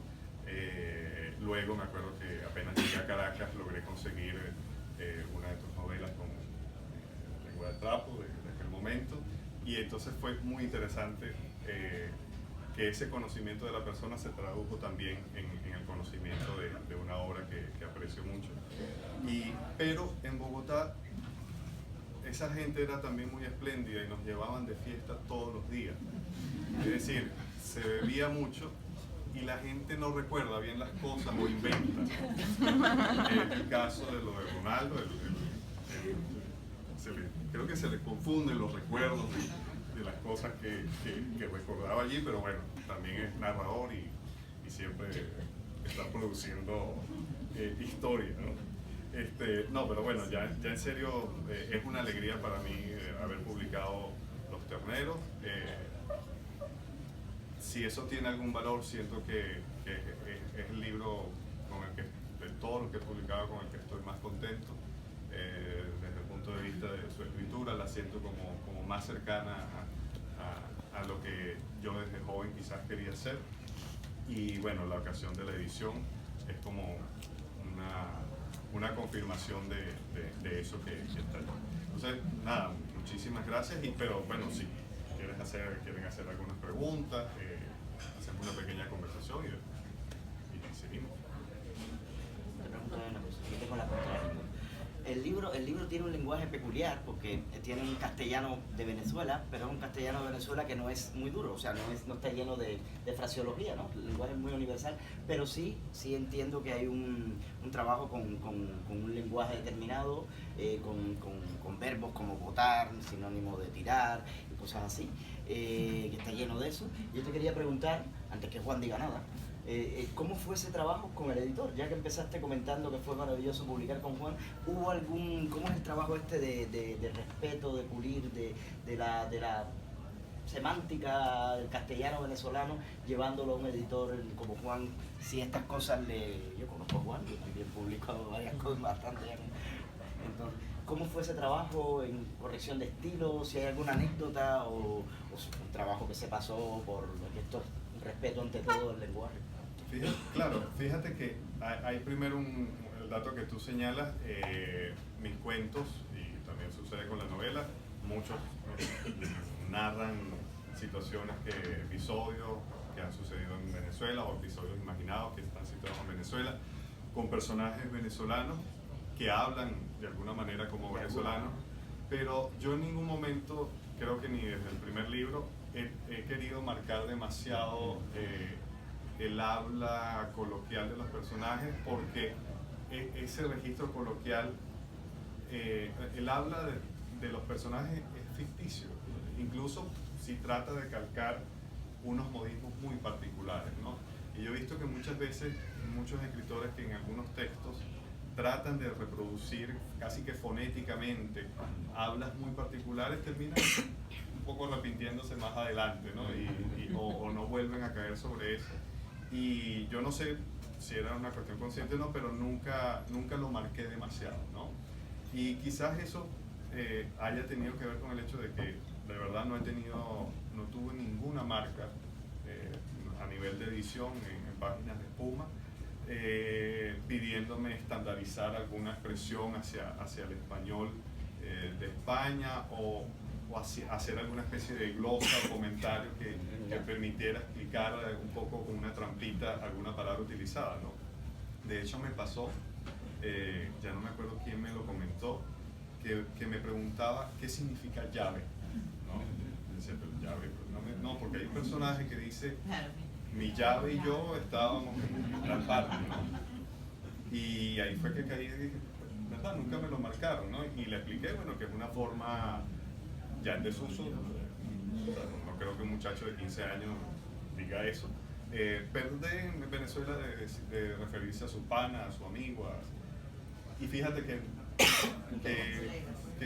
Luego me acuerdo que apenas llegué a Caracas logré conseguir una de tus novelas con Lengua de Trapo de aquel momento, y entonces fue muy interesante que ese conocimiento de la persona se tradujo también en el conocimiento de una obra que aprecio mucho. Pero en Bogotá esa gente era también muy espléndida y nos llevaban de fiesta todos los días. Es decir, se bebía mucho y la gente no recuerda bien las cosas o inventa. El caso de lo de Ronaldo, creo que se le confunden los recuerdos de las cosas que recordaba allí, pero bueno, también es narrador y siempre está produciendo historia, ¿no? No, pero bueno, ya en serio, es una alegría para mí haber publicado Los Terneros. Si eso tiene algún valor, siento que es el libro con el que, de todos los que he publicado, con el que estoy más contento. Desde el punto de vista de su escritura, la siento como más cercana a lo que yo desde joven quizás quería hacer. Y bueno, la ocasión de la edición es como una confirmación de eso que está allí. Entonces, nada, muchísimas gracias, pero bueno, si quieren hacer algunas preguntas, hacemos una pequeña conversación y seguimos. Te pregunto una cosa, yo tengo la contraria. El libro tiene un lenguaje peculiar porque tiene un castellano de Venezuela, pero es un castellano de Venezuela que no es muy duro, o sea, no está lleno de fraseología, ¿no? El lenguaje es muy universal, pero sí entiendo que hay un trabajo con un lenguaje determinado, con verbos como botar, sinónimo de tirar y cosas así, que está lleno de eso. Yo te quería preguntar, antes que Juan diga nada, ¿cómo fue ese trabajo con el editor? Ya que empezaste comentando que fue maravilloso publicar con Juan, ¿cómo es el trabajo de respeto, de pulir, de la semántica del castellano venezolano, llevándolo a un editor como Juan? Si estas cosas yo conozco a Juan, yo también he publicado varias cosas bastante. Entonces, ¿cómo fue ese trabajo en corrección de estilo? Si hay alguna anécdota o un trabajo que se pasó por esto, respeto ante todo el lenguaje. Fíjate que hay primero el dato que tú señalas, mis cuentos, y también sucede con la novela, muchos narran situaciones, episodios que han sucedido en Venezuela o episodios imaginados que están situados en Venezuela, con personajes venezolanos que hablan de alguna manera como venezolanos, pero yo en ningún momento, creo que ni desde el primer libro, he querido marcar demasiado el habla coloquial de los personajes, porque ese registro coloquial, el habla de los personajes es ficticio, incluso si trata de calcar unos modismos muy particulares, ¿no? Y yo he visto que muchas veces muchos escritores que en algunos textos tratan de reproducir casi que fonéticamente hablas muy particulares, terminan un poco arrepintiéndose más adelante, ¿no? O no vuelven a caer sobre eso. Y yo no sé si era una cuestión consciente o no, pero nunca lo marqué demasiado, ¿no? Y quizás eso haya tenido que ver con el hecho de que de verdad no tuve ninguna marca a nivel de edición en páginas de espuma, pidiéndome estandarizar alguna expresión hacia el español de España o hacer alguna especie de glosa o comentario que permitiera explicar un poco con una trampita alguna palabra utilizada, ¿no? De hecho me pasó, ya no me acuerdo quién me lo comentó, que me preguntaba qué significa llave, ¿no? Yo decía, pero llave, no, porque hay un personaje que dice mi llave y yo estábamos en tal parte, ¿no? Y ahí fue que caí y dije, ¿verdad? Nunca me lo marcaron, ¿no? Y le expliqué, bueno, que es una forma ya en desuso, no creo que un muchacho de 15 años diga eso, pero en Venezuela de referirse a su pana, a su amigo, y fíjate que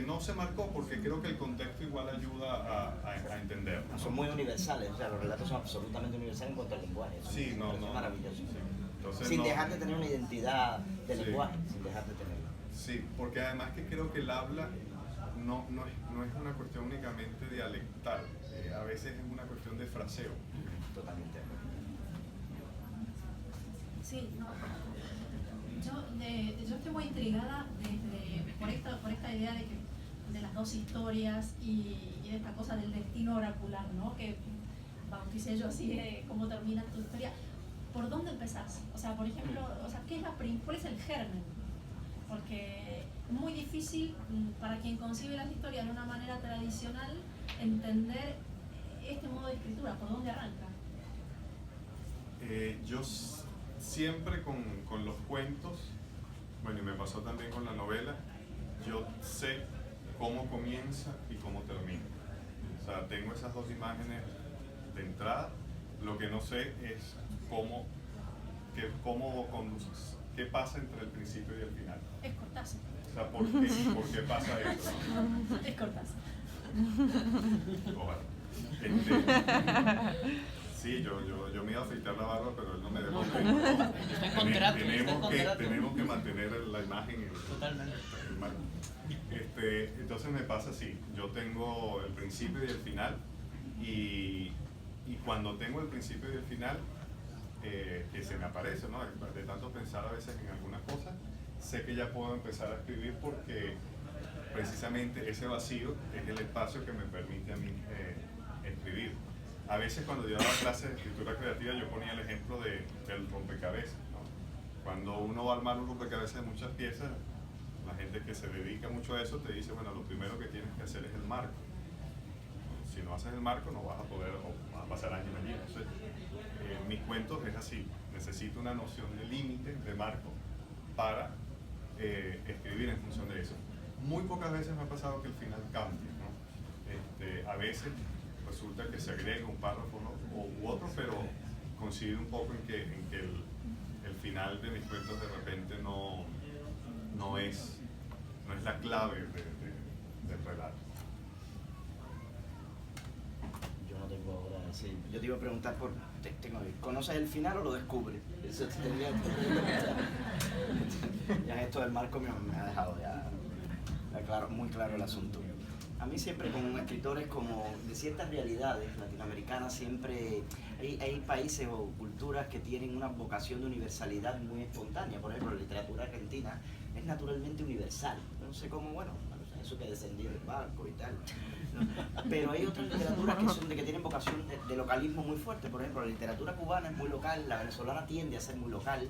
no se marcó porque creo que el contexto igual ayuda a entender, ¿no? Son muy universales, o sea, los relatos son absolutamente universales en cuanto al lenguaje. Sí, no. Es maravilloso. Sí. Entonces, sin dejar de tener una identidad de lenguaje, sin dejar de tenerla. Sí, porque además que creo que el habla no es una cuestión únicamente dialectal, a veces es una cuestión de fraseo. Totalmente. Sí, no. Yo estoy muy intrigada por esta idea de las dos historias y de esta cosa del destino oracular, ¿no? Que bauticé yo así, cómo termina tu historia. ¿Por dónde empezás? O sea, por ejemplo, ¿cuál es el germen? Porque es muy difícil para quien concibe las historias de una manera tradicional entender este modo de escritura. ¿Por dónde arranca? Yo siempre con los cuentos, bueno, y me pasó también con la novela, yo sé cómo comienza y cómo termina. O sea, tengo esas dos imágenes de entrada. Lo que no sé es cómo conduces, qué pasa entre el principio y el final. Es Cortázar. O sea, ¿por qué pasa eso? Es Cortázar. Ojalá. Sí, yo me iba a afeitar la barba, pero él no me dejó. Está en contrato. Tenemos que mantener la imagen. Totalmente. Entonces me pasa así, yo tengo el principio y el final, y cuando tengo el principio y el final, que se me aparece, ¿no? De tanto pensar a veces en algunas cosas, sé que ya puedo empezar a escribir porque precisamente ese vacío es el espacio que me permite a mí escribir. A veces cuando yo daba clases de escritura creativa yo ponía el ejemplo del rompecabezas, ¿no? Cuando uno va a armar un rompecabezas de muchas piezas, la gente que se dedica mucho a eso te dice, bueno, lo primero que tienes que hacer es el marco. Si no haces el marco no vas a poder, o vas a pasar años allí. Entonces, mis cuentos es así, necesito una noción de límite, de marco, para escribir en función de eso. Muy pocas veces me ha pasado que el final cambie, ¿no? A veces resulta que se agrega un párrafo, ¿no? u otro, pero coincide un poco en que el final de mis cuentos de repente no es la clave del relato. Yo no tengo ahora, sí. Yo te iba a preguntar ¿conoces el final o lo descubres? Eso te tendría que preguntar. Ya esto del marco me ha dejado ya muy claro el asunto. A mí siempre con escritores como de ciertas realidades latinoamericanas siempre hay países o culturas que tienen una vocación de universalidad muy espontánea. Por ejemplo, la literatura argentina es naturalmente universal. No sé cómo, bueno, eso que descendió del barco y tal, ¿no? Pero hay otras literaturas que tienen vocación de localismo muy fuerte. Por ejemplo, la literatura cubana es muy local, la venezolana tiende a ser muy local.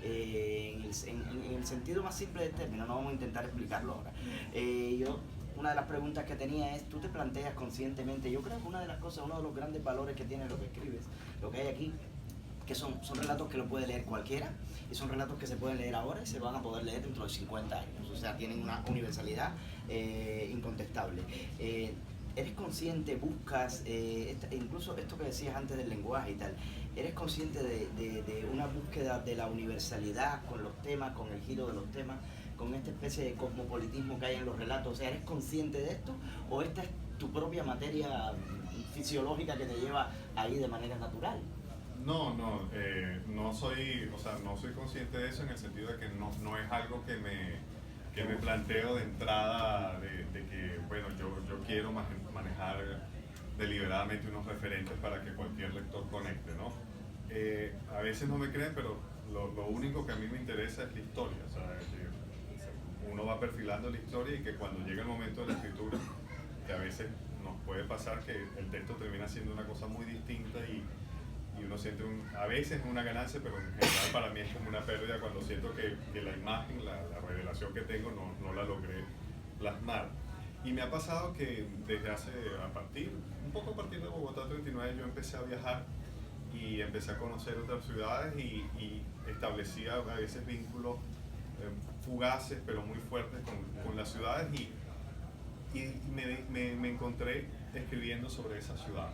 En el sentido más simple del término, no vamos a intentar explicarlo ahora. Una de las preguntas que tenía es, ¿tú te planteas conscientemente? Yo creo que una de las cosas, uno de los grandes valores que tiene lo que escribes, lo que hay aquí, que son relatos que lo puede leer cualquiera, y son relatos que se pueden leer ahora y se van a poder leer dentro de 50 años, o sea, tienen una universalidad incontestable. ¿Eres consciente, buscas, incluso esto que decías antes del lenguaje y tal, eres consciente de una búsqueda de la universalidad con los temas, con el giro de los temas, con esta especie de cosmopolitismo que hay en los relatos? O sea, ¿eres consciente de esto o esta es tu propia materia fisiológica que te lleva ahí de manera natural? No soy consciente de eso en el sentido de que no es algo que me planteo de entrada de que, bueno, yo quiero manejar deliberadamente unos referentes para que cualquier lector conecte, ¿no? A veces no me creen, pero lo único que a mí me interesa es la historia, o sea, que uno va perfilando la historia y que cuando llega el momento de la escritura, que a veces nos puede pasar que el texto termina siendo una cosa muy distinta y uno siente a veces una ganancia, pero en general para mí es como una pérdida cuando siento que la imagen, la revelación que tengo no la logré plasmar. Y me ha pasado que desde un poco a partir de Bogotá 39, yo empecé a viajar y empecé a conocer otras ciudades y establecía a veces vínculos fugaces pero muy fuertes con las ciudades y me encontré escribiendo sobre esa ciudad.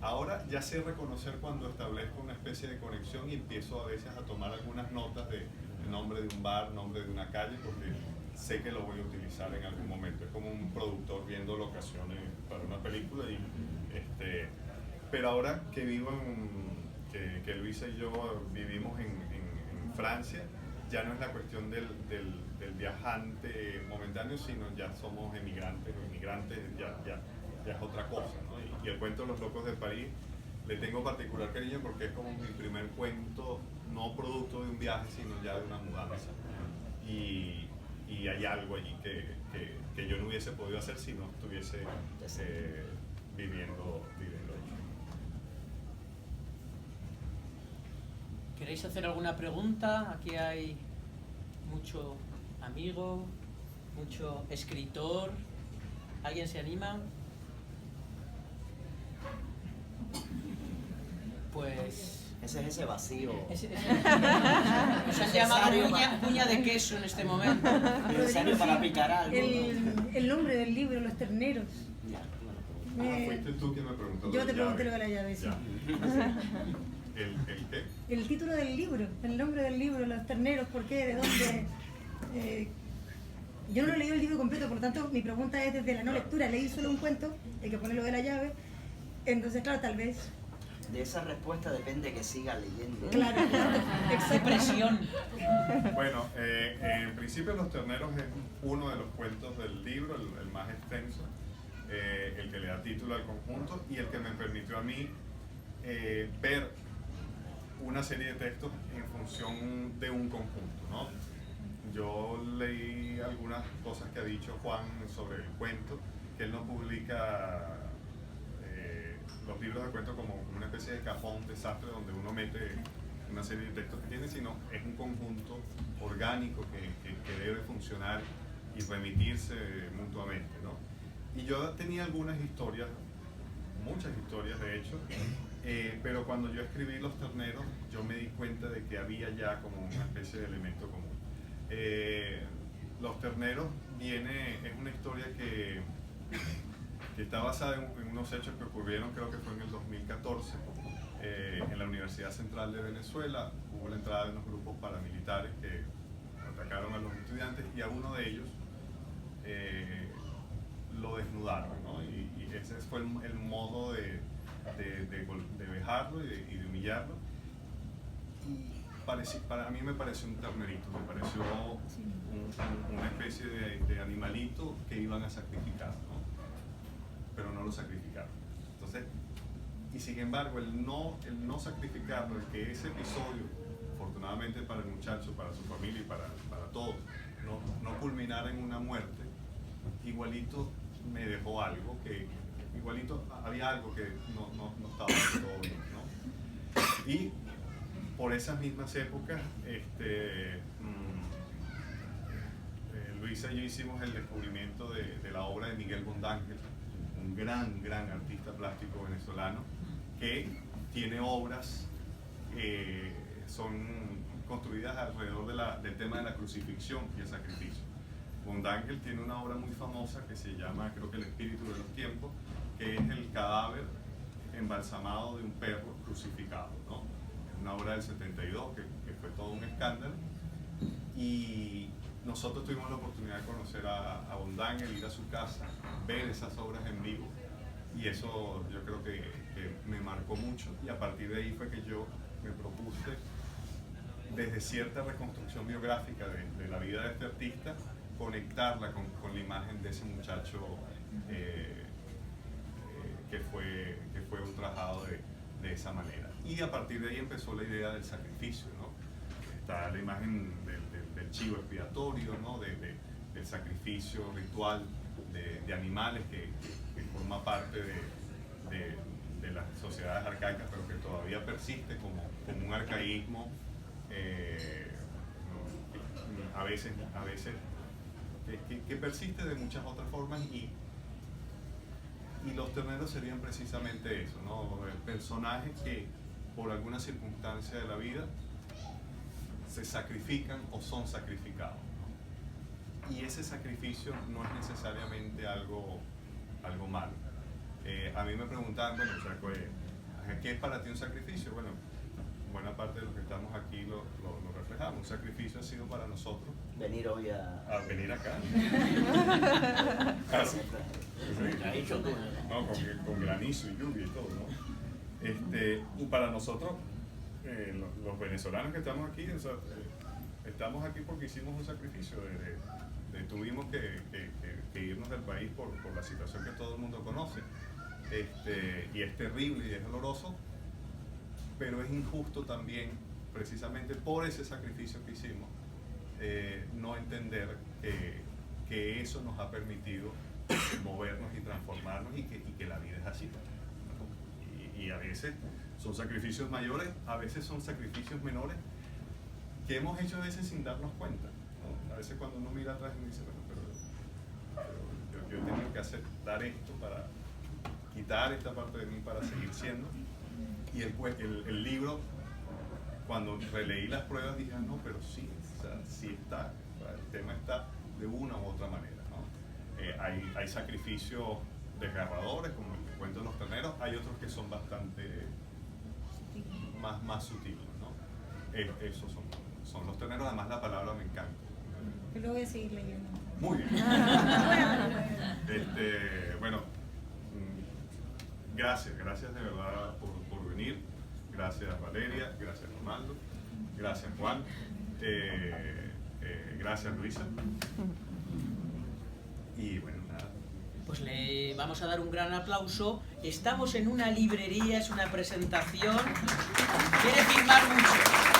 Ahora ya sé reconocer cuando establezco una especie de conexión y empiezo a veces a tomar algunas notas de nombre de un bar, nombre de una calle, porque sé que lo voy a utilizar en algún momento. Es como un productor viendo locaciones para una película. Pero ahora que vivo que Luisa y yo vivimos en Francia, ya no es la cuestión del viajante momentáneo, sino ya somos emigrantes o inmigrantes, ya es otra cosa, ¿no? Y el cuento de Los Locos de París le tengo particular cariño porque es como mi primer cuento, no producto de un viaje, sino ya de una mudanza. Y hay algo allí que yo no hubiese podido hacer si no estuviese viviendo allí. ¿Queréis hacer alguna pregunta? Aquí hay mucho amigo, mucho escritor. ¿Alguien se anima? Pues... Ese es ese vacío. Nos han llamado puña de queso en este momento. Necesario para picar algo. El nombre del libro, Los Terneros. Fuiste tú quien me preguntó. Yo te pregunté lo de la llave, sí. ¿El qué? El título del libro, el nombre del libro, Los Terneros, ¿por qué? ¿De dónde? Yo no lo he leído el libro completo, por lo tanto mi pregunta es desde la no lectura. Leí solo un cuento, hay que poner lo de la llave. Entonces, claro, tal vez... De esa respuesta depende que siga leyendo. Claro, ¡Qué presión! Bueno, en principio Los Terneros es uno de los cuentos del libro, el más extenso, el que le da título al conjunto y el que me permitió a mí ver una serie de textos en función de un conjunto, ¿no? Yo leí algunas cosas que ha dicho Juan sobre el cuento, que él no publica los libros de cuento como una especie de cajón desastre donde uno mete una serie de textos que tiene, sino es un conjunto orgánico que debe funcionar y remitirse mutuamente, ¿no? Y yo tenía algunas historias, muchas historias de hecho, pero cuando yo escribí Los Terneros yo me di cuenta de que había ya como una especie de elemento común. Los Terneros es una historia que está basada en unos hechos que ocurrieron, creo que fue en el 2014, en la Universidad Central de Venezuela. Hubo la entrada de unos grupos paramilitares que atacaron a los estudiantes y a uno de ellos lo desnudaron, ¿no? Y ese fue el modo de vejarlo y de humillarlo. Y para mí me pareció un ternerito, me pareció una especie de animalito que iban a sacrificar, ¿no? pero no lo sacrificaron. Entonces, y sin embargo, el no sacrificarlo, el que ese episodio, afortunadamente para el muchacho, para su familia y para todos, no culminara en una muerte, igualito me dejó algo que, igualito había algo que no estaba del todo bien, ¿no? Y por esas mismas épocas, Luisa y yo hicimos el descubrimiento de la obra de Miguel Bondángel, un gran artista plástico venezolano, que tiene obras que son construidas alrededor del tema de la crucifixión y el sacrificio. Bondángel tiene una obra muy famosa que se llama, creo que El espíritu de los tiempos, que es el cadáver embalsamado de un perro crucificado, ¿no? Es una obra del 72 que fue todo un escándalo, y nosotros tuvimos la oportunidad de conocer a Bondángel, ir a su casa, ver esas obras en vivo, y eso yo creo que me marcó mucho, y a partir de ahí fue que yo me propuse, desde cierta reconstrucción biográfica de la vida de este artista, conectarla con la imagen de ese muchacho que fue ultrajado de esa manera. Y a partir de ahí empezó la idea del sacrificio, ¿no? Está la imagen del chivo expiatorio, ¿no? Del sacrificio ritual de animales que forma parte de las sociedades arcaicas, pero que todavía persiste como un arcaísmo, a veces que persiste de muchas otras formas, y los terneros serían precisamente eso, ¿no? Personajes que por alguna circunstancia de la vida se sacrifican o son sacrificados, ¿no? Y ese sacrificio no es necesariamente algo malo. A mí me preguntaban, bueno, o sea, ¿qué es para ti un sacrificio? Bueno, buena parte de los que estamos aquí lo reflejamos. Un sacrificio ha sido para nosotros Venir hoy a venir acá. Casi. No, con granizo y lluvia y todo, ¿no? Y para nosotros, los venezolanos que estamos aquí, o sea, estamos aquí porque hicimos un sacrificio. Tuvimos que irnos del país por la situación que todo el mundo conoce. Y es terrible y es doloroso, pero es injusto también, precisamente por ese sacrificio que hicimos, no entender que eso nos ha permitido movernos y transformarnos, y que la vida es así. Y a veces son sacrificios mayores, a veces son sacrificios menores que hemos hecho a veces sin darnos cuenta, ¿no? A veces cuando uno mira atrás y dice, bueno, pero yo he tenido que aceptar esto para quitar esta parte de mí para seguir siendo. Y el libro, cuando releí las pruebas, dije, no, pero sí, o sea, sí está, o sea, el tema está de una u otra manera, ¿no? Hay sacrificios desgarradores, como el cuento de los terneros, hay otros que son bastante más sutiles, ¿no? Esos son los terneros. Además, la palabra me encanta. Yo lo voy a seguir leyendo. Muy bien. Bueno, gracias de verdad por venir. Gracias Valeria, gracias Ronaldo, gracias Juan, gracias Luisa. Y bueno, nada. Pues le vamos a dar un gran aplauso. Estamos en una librería, es una presentación. Quiere firmar mucho.